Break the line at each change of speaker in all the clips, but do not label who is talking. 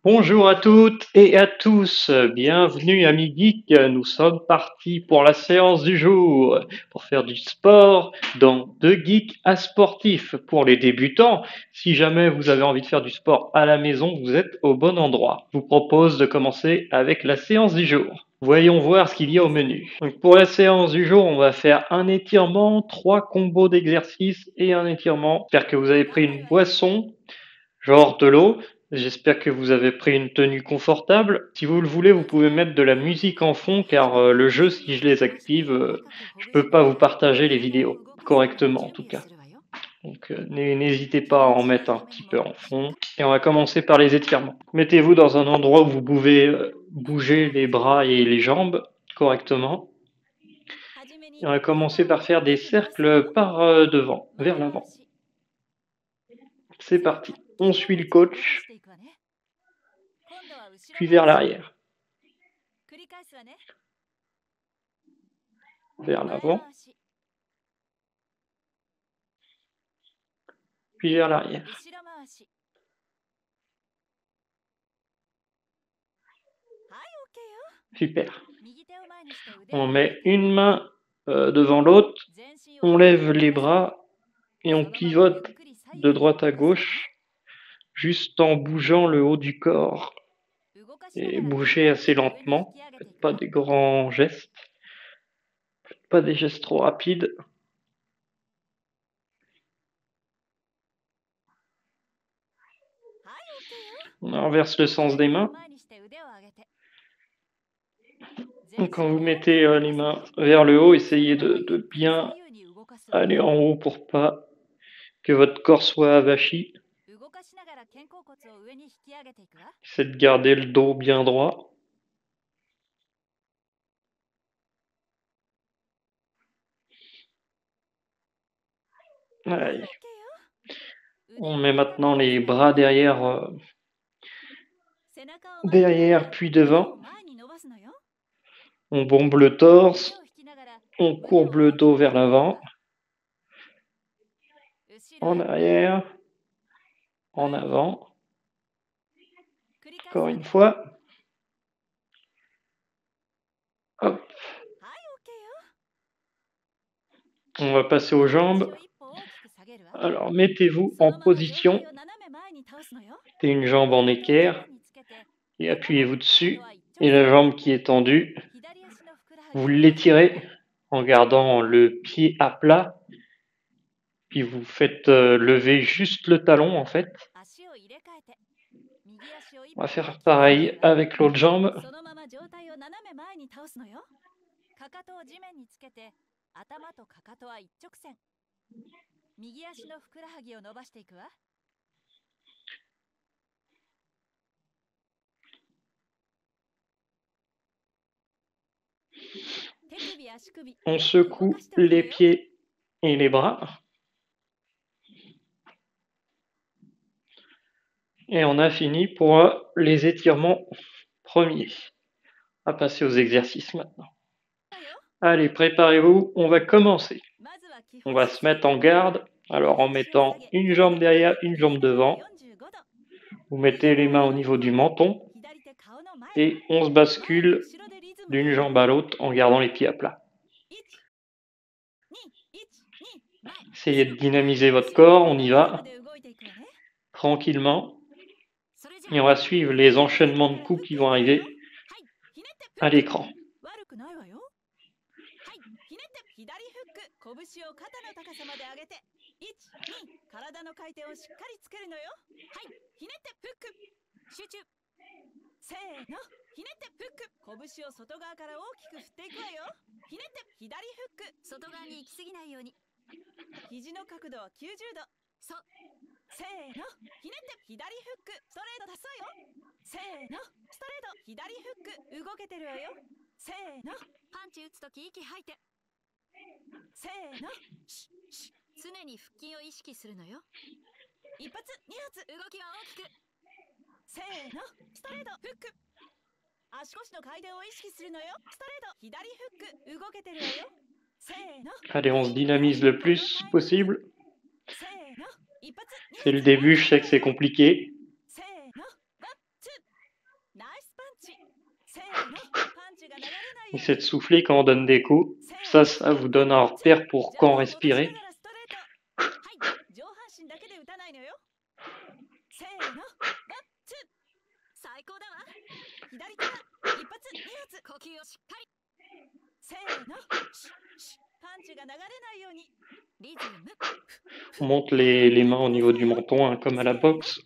Bonjour à toutes et à tous, bienvenue à Geek. Nous sommes partis pour la séance du jour, pour faire du sport dans De Geek à Sportif. Pour les débutants, si jamais vous avez envie de faire du sport à la maison, vous êtes au bon endroit. Je vous propose de commencer avec la séance du jour. Voyons voir ce qu'il y a au menu. Donc pour la séance du jour, on va faire un étirement, 3 combos d'exercices et un étirement. J'espère que vous avez pris une boisson, genre de l'eau. J'espère que vous avez pris une tenue confortable. Si vous le voulez, vous pouvez mettre de la musique en fond car le jeu, si je les active, je peux pas vous partager les vidéos correctement en tout cas. Donc n'hésitez pas à en mettre un petit peu en fond. Et on va commencer par les étirements. Mettez-vous dans un endroit où vous pouvez bouger les bras et les jambes correctement. Et on va commencer par faire des cercles par devant, vers l'avant. C'est parti. On suit le coach, puis vers l'arrière. Vers l'avant, puis vers l'arrière. Super. On met une main devant l'autre, on lève les bras et on pivote de droite à gauche, juste en bougeant le haut du corps. Et bougez assez lentement, faites pas des grands gestes, faites pas des gestes trop rapides. On inverse le sens des mains. Donc quand vous mettez les mains vers le haut, essayez de bien aller en haut pour pas que votre corps soit avachi. Essayez de garder le dos bien droit. Allez. On met maintenant les bras derrière puis devant. On bombe le torse, on courbe le dos vers l'avant, en arrière, en avant. Encore une fois. Hop. On va passer aux jambes. Alors mettez-vous en position. Mettez une jambe en équerre et appuyez-vous dessus. Et la jambe qui est tendue, vous l'étirez en gardant le pied à plat. Puis vous faites lever juste le talon en fait. On va faire pareil avec l'autre jambe. On secoue les pieds et les bras. Et on a fini pour les étirements premiers. On va passer aux exercices maintenant. Allez, préparez-vous, on va commencer. On va se mettre en garde, alors en mettant une jambe derrière, une jambe devant. Vous mettez les mains au niveau du menton et on se bascule d'une jambe à l'autre en gardant les pieds à plat. Essayez de dynamiser votre corps, on y va, tranquillement. Et on va suivre les enchaînements de coups qui vont arriver à l'écran. Allez, on se dynamise le plus possible. C'est le début, je sais que c'est compliqué. Essayez de souffler quand on donne des coups. Ça vous donne un repère pour quand respirer. On monte les mains au niveau du menton, hein, comme à la boxe.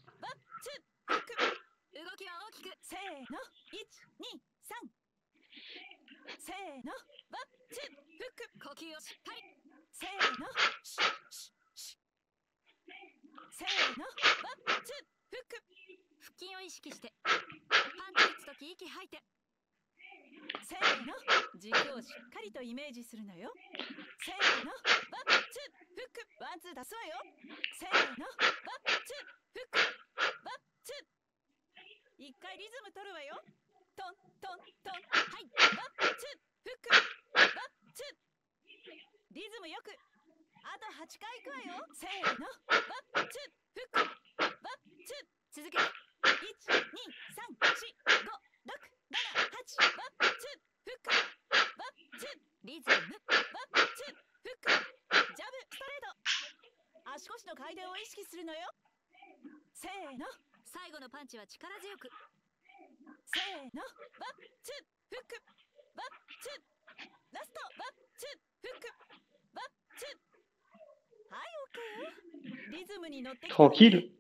Tranquille.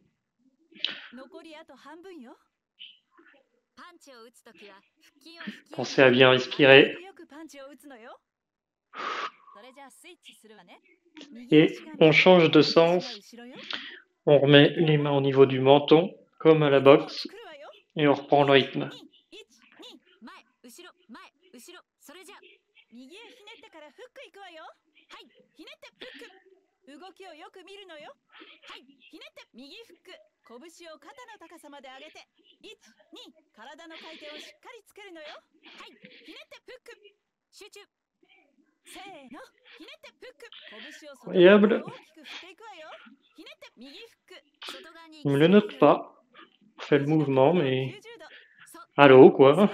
Pensez à bien respirer. Et on change de sens. On remet les mains au niveau du menton, comme à la boxe, et on reprend le rythme. Incroyable. Il me le note pas. On fait le mouvement, mais... Allô, quoi.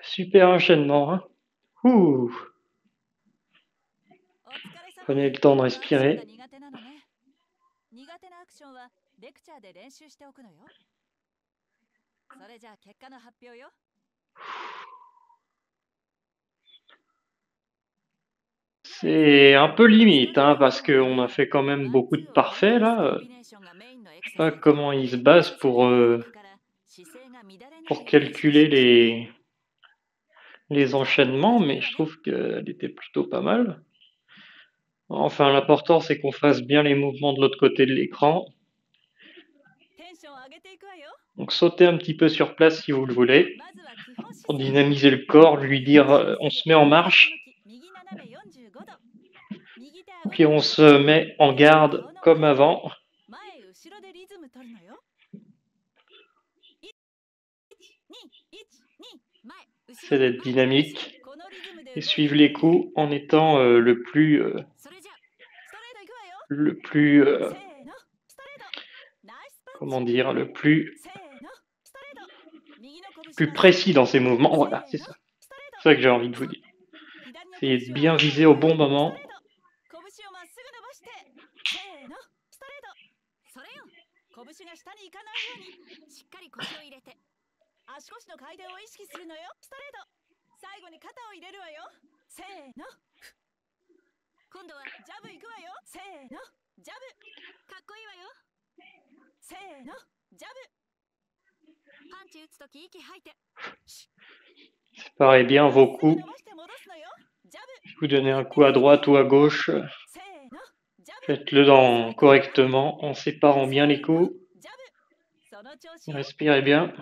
Super enchaînement, hein. Ouh. Prenez le temps de respirer. C'est un peu limite, hein, parce qu'on a fait quand même beaucoup de parfaits là. Je sais pas comment ils se basent pour calculer les enchaînements, mais je trouve qu'elle était plutôt pas mal. Enfin, l'important c'est qu'on fasse bien les mouvements de l'autre côté de l'écran. Donc sautez un petit peu sur place si vous le voulez, pour dynamiser le corps, lui dire on se met en marche, puis on se met en garde comme avant. C'est d'être dynamique et suivre les coups en étant comment dire, le plus précis dans ses mouvements. Voilà, c'est ça. C'est ça que j'ai envie de vous dire. Essayez de bien viser au bon moment. Séparez bien vos coups. Vous donnez un coup à droite ou à gauche. Faites-le correctement en séparant bien les coups. Respirez bien.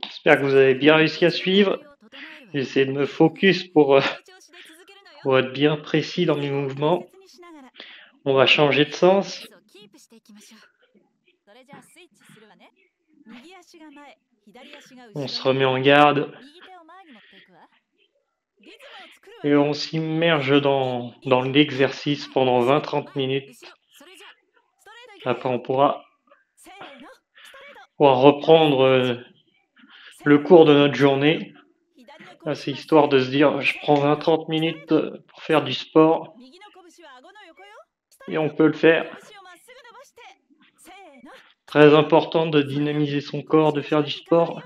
J'espère que vous avez bien réussi à suivre. J'essaie de me focus pour être bien précis dans mes mouvements. On va changer de sens. On se remet en garde. Et on s'immerge dans l'exercice pendant 20-30 minutes. Après, on pourra reprendre le cours de notre journée. Là, c'est histoire de se dire, je prends 20-30 minutes pour faire du sport. Et on peut le faire. Très important de dynamiser son corps, de faire du sport.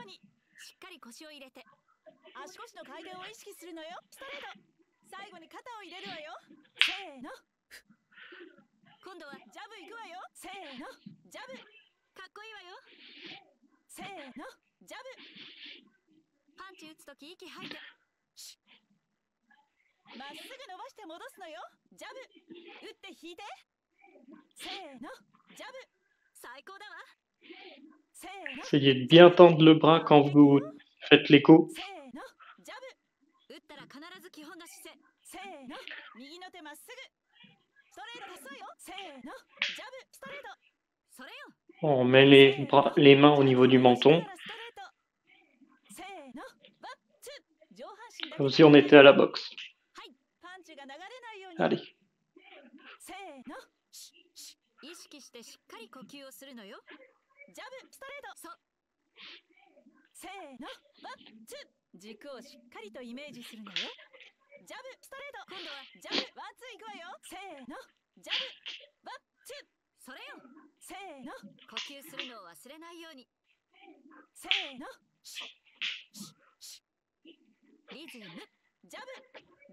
Essayez de bien tendre le bras quand vous faites les coups. On met les mains au niveau du menton. Comme si on était à la boxe. Allez.
せーの。意識してしっかり呼吸をするのよ。ジャブストレート。そう。せーの。ワンツー。軸をしっかりとイメージするのよ。ジャブストレート。今度はジャブワンツーいくわよ。せーの。ジャブワンツー。それよ。せーの。呼吸するのを忘れないように。せーの。リズム。ジャブ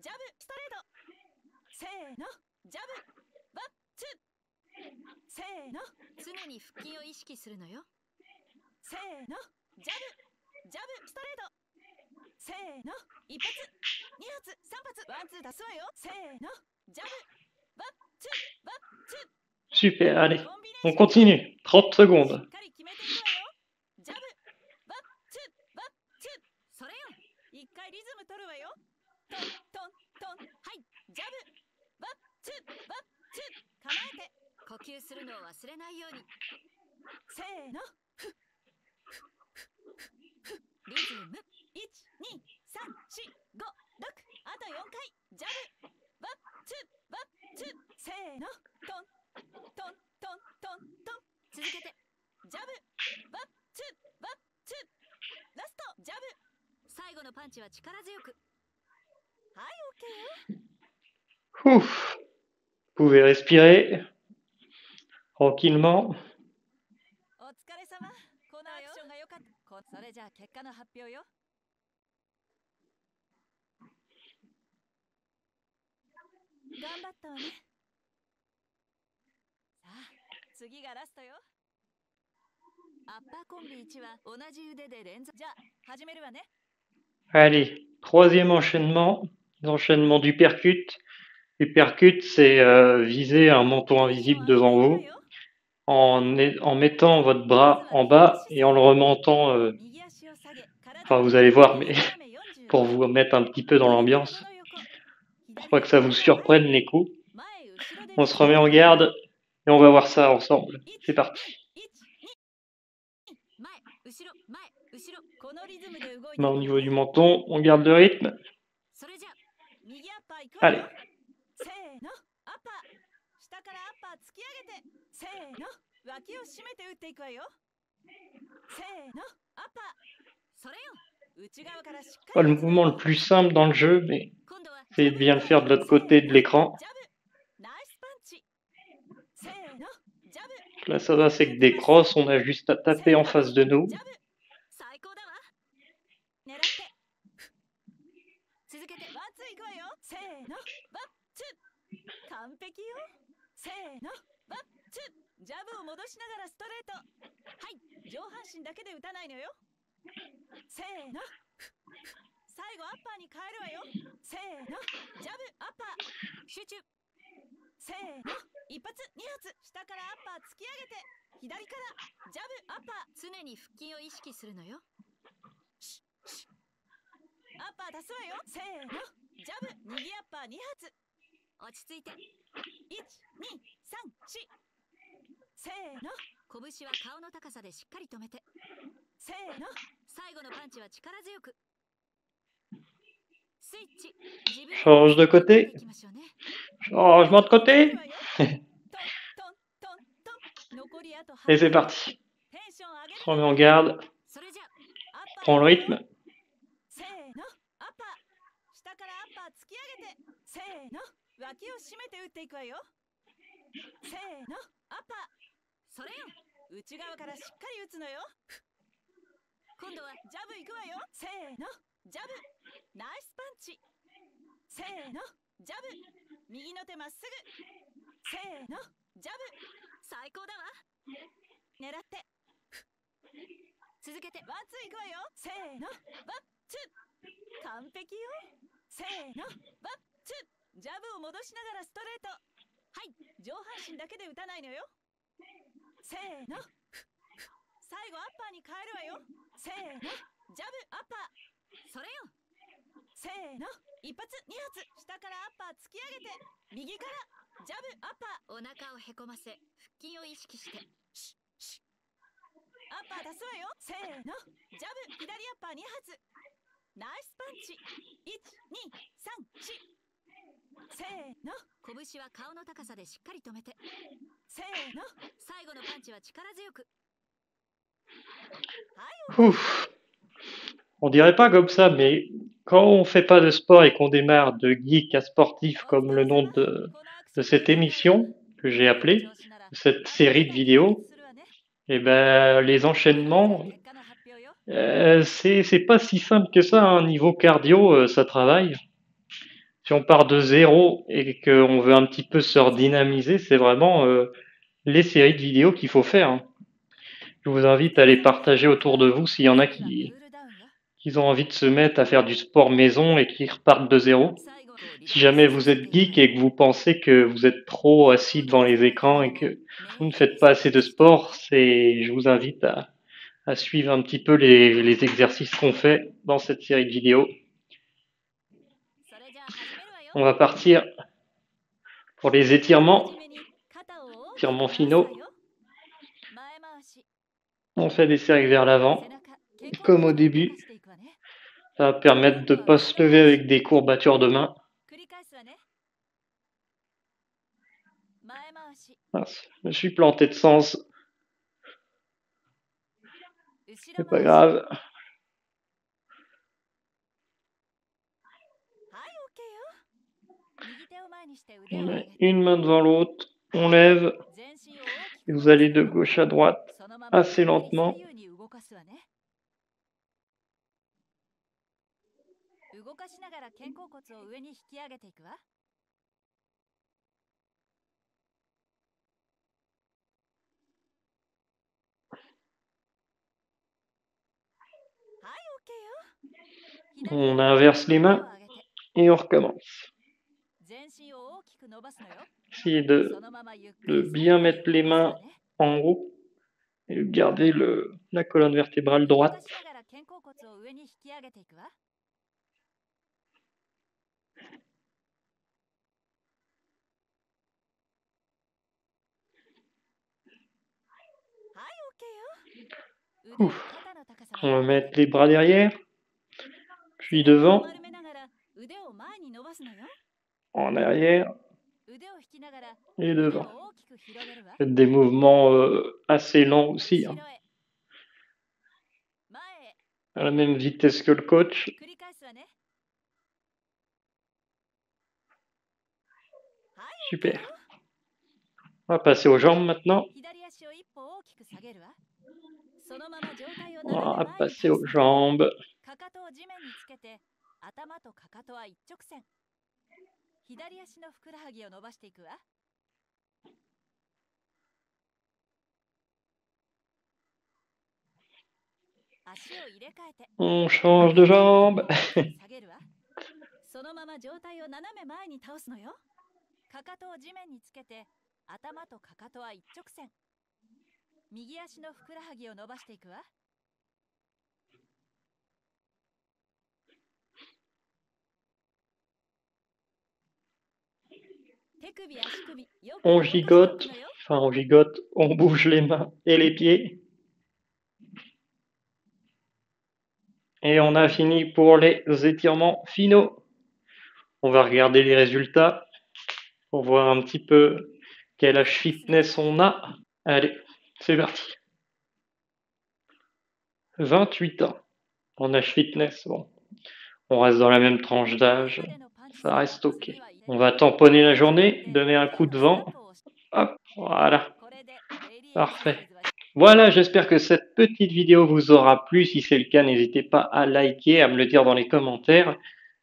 ジャブストレート。せーの。ジャブワンツー。せーの。常に腹筋を意識するのよ。せーの。ジャブジャブストレート。せーの。一発二発三発ワンツー出すわよ。せーの。ジャブワンツーワンツー。
Super, allez, on continue. 30 secondes.
ジャブワンツーワンツー。それよ。一回リズム取るわよ。トントントン。はい。ジャブワンツーワンツー。構えて呼吸するのを忘れないように。せーの。リズム。1、2、3、4、5、6。あと4回。ジャブワンツーワンツー。せーの。トントントントントン。続けてジャブワンツーワンツー。ラストジャブ。最後のパンチは力強く。はい、オッケーよ。
Ouf. Vous pouvez respirer tranquillement.
お疲れ様。このアクションが良かった。それじゃあ結果の発表よ。頑張ったわね。さあ、次がラストよ。アッパーコンビ1は同じ腕で連続。じゃあ始めるわね。
Allez, troisième enchaînement, l'enchaînement du percut. Le percut, c'est viser un menton invisible devant vous en mettant votre bras en bas et en le remontant. Enfin, vous allez voir, mais pour vous mettre un petit peu dans l'ambiance, pour pas que ça vous surprenne les coups. On se remet en garde et on va voir ça ensemble. C'est parti. Main au niveau du menton, on garde le rythme. Allez.
脇を締めて打っていくわよ。せーの、アッパー。それよ。内側からしっかり。
Pas le mouvement le plus simple dans le jeu, mais essayez de bien le faire de l'autre côté de l'écran. Là, ça va, c'est que des crosses, on a juste à taper en face de nous. Change de côté. Changement de côté. Et c'est parti. On se remet en garde. On prend le rythme.
ナイスパンチ。1、2、3、4。せーの。拳は顔の高さでしっかり止めて。せーの。最後のパンチは力強く。
Ouf. On dirait pas comme ça, mais quand on fait pas de sport et qu'on démarre de geek à sportif, comme le nom de cette émission que j'ai appelée, cette série de vidéos, et ben les enchaînements, c'est pas si simple que ça. Hein. Niveau cardio, ça travaille. Si on part de zéro et qu'on veut un petit peu se redynamiser, c'est vraiment les séries de vidéos qu'il faut faire. Hein. Je vous invite à les partager autour de vous s'il y en a qui ont envie de se mettre à faire du sport maison et qui repartent de zéro. Si jamais vous êtes geek et que vous pensez que vous êtes trop assis devant les écrans et que vous ne faites pas assez de sport, je vous invite à suivre un petit peu les exercices qu'on fait dans cette série de vidéos. On va partir pour les étirements finaux. On fait des séries vers l'avant, comme au début. Ça va permettre de ne pas se lever avec des courbatures de main. Mince, je me suis planté de sens. C'est pas grave. On met une main devant l'autre, on lève, et vous allez de gauche à droite, assez lentement. On inverse les mains et on recommence. Essayez de bien mettre les mains en haut et de garder la colonne vertébrale droite. Ouf. On va mettre les bras derrière, puis devant, en arrière et devant. Faites des mouvements assez lents aussi, hein. À la même vitesse que le coach. Super. On va passer aux jambes maintenant. On va passer aux jambes. On change de jambe. On gigote, on bouge les mains et les pieds. Et on a fini pour les étirements finaux. On va regarder les résultats pour voir un petit peu quel âge fitness on a. Allez, c'est parti. 28 ans en âge fitness. Bon, on reste dans la même tranche d'âge. Ça reste ok. On va tamponner la journée, donner un coup de vent. Hop, voilà. Parfait. Voilà, j'espère que cette petite vidéo vous aura plu. Si c'est le cas, n'hésitez pas à liker, à me le dire dans les commentaires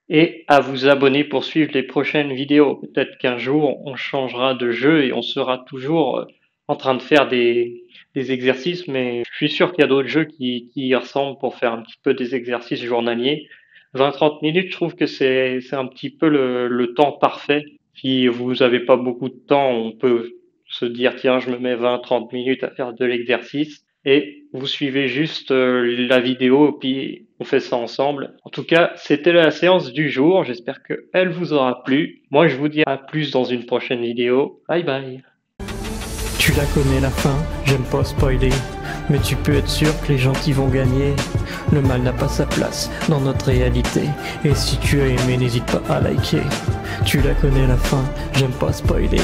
et à vous abonner pour suivre les prochaines vidéos. Peut-être qu'un jour, on changera de jeu et on sera toujours en train de faire des exercices, mais je suis sûr qu'il y a d'autres jeux qui y ressemblent pour faire un petit peu des exercices journaliers. 20-30 minutes, je trouve que c'est un petit peu le temps parfait. Si vous n'avez pas beaucoup de temps, on peut se dire tiens, je me mets 20-30 minutes à faire de l'exercice et vous suivez juste la vidéo puis on fait ça ensemble. En tout cas, c'était la séance du jour. J'espère qu'elle vous aura plu. Moi, je vous dis à plus dans une prochaine vidéo. Bye bye.
Tu la connais la fin, j'aime pas spoiler. Mais tu peux être sûr que les gentils vont gagner. Le mal n'a pas sa place dans notre réalité. Et si tu as aimé, n'hésite pas à liker. Tu la connais la fin, j'aime pas spoiler.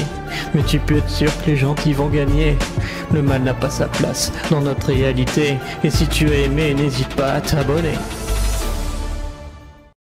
Mais tu peux être sûr que les gentils vont gagner. Le mal n'a pas sa place dans notre réalité. Et si tu as aimé, n'hésite pas à t'abonner.